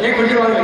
एक खुशी वाली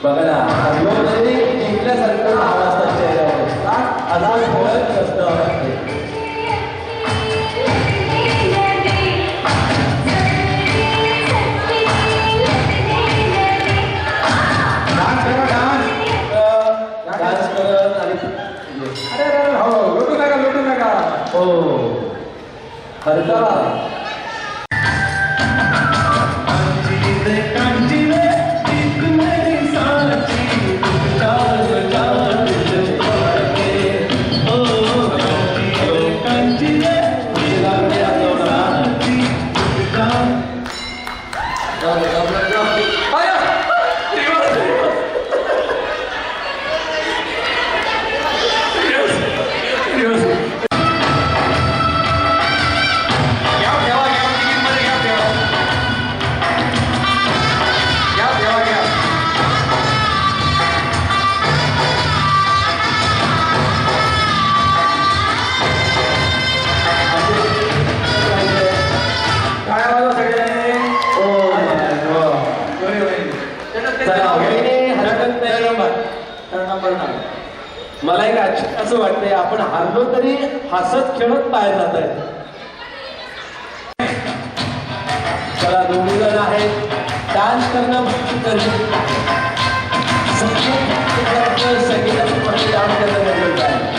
बघा ना जिंकल्यासारखं आवाज लोटू नका हो हरता मला एक असं वाटतंय आपण हारलो तरी हसत खेळत पाय जात आहेत. चला दोन्ही जण आहेत डान्स करणं संगीताची पट्टी डान्स करणं गरजेचं आहे.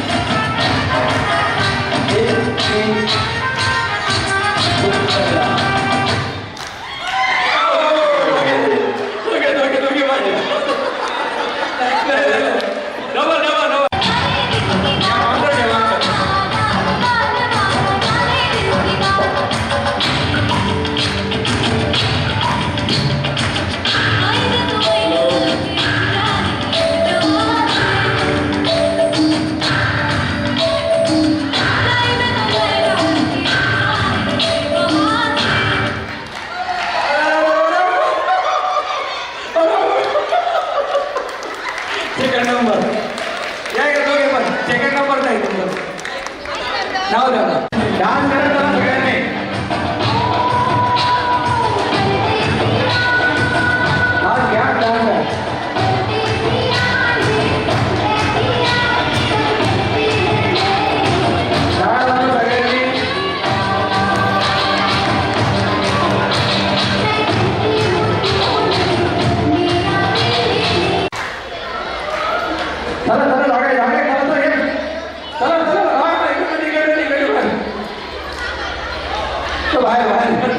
बाहेर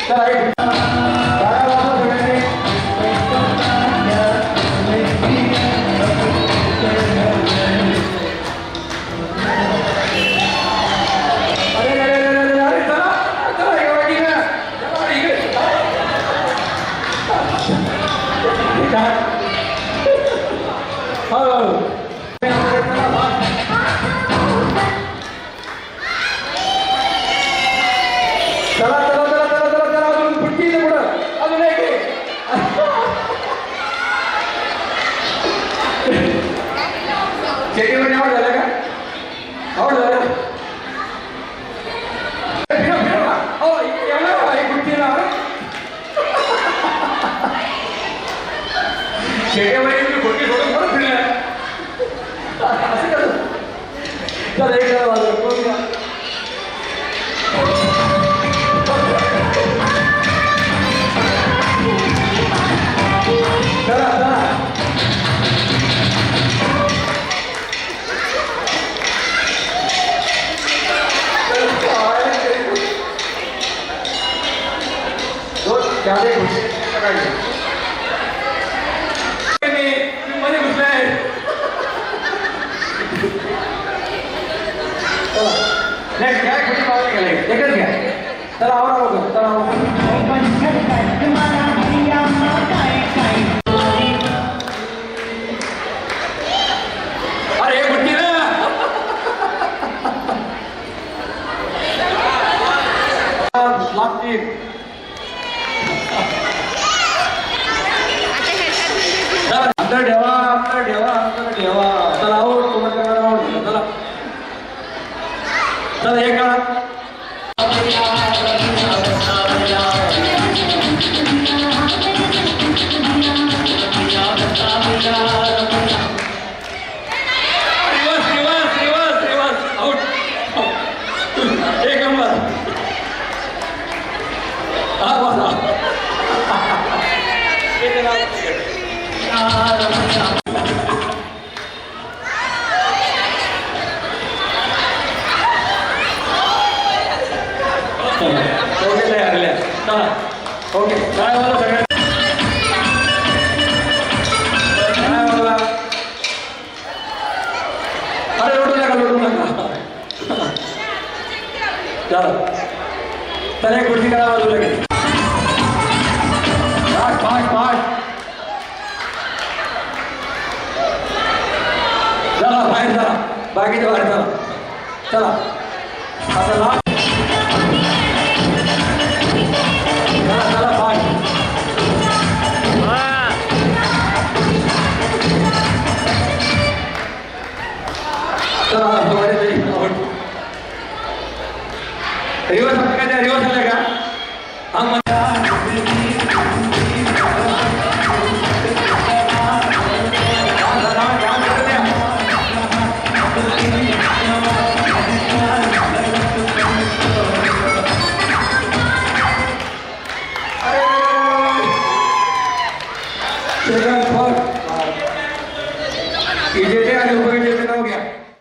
चला एक टाळ्या वाजवा सगळ्यांनी. अरे अरे अरे अरे अरे चला चला एवढा ठीक आहे. चला इकडे. ठीक आहे. हो. चला चला चला चला चला चला अजून पुढची पुढं अजून एक शेतीमध्ये आवड झालं का? आवड झालं फिरा फिरा हो एवढा एक पुढचीला शेतीमध्ये तुम्ही खोटी सोडून परत फिरल्या असं कसं चला एक जरा वाजव कोण घ्या चला चला मध्ये घुसले आहे नेक्स्ट घ्या कुठे पावले गेले एकच घ्या चला आवरा बघू चला अरे बुट्टी ना लागतील अंतर ठेवा अंतर ठेवा अंतर ठेवा चला आवड तुम्हाला आवड चला चला हे करा ओके तयारल्या चला ओके काय वाला सगळ्या काय वाला अरे लोटू नका चला चला एक गोष्टी करा बाजूला घे पाठ पाठ पाठ चला बाहेर चला बाकीच्या बाहेर चला चला आता लास्ट रिवर्स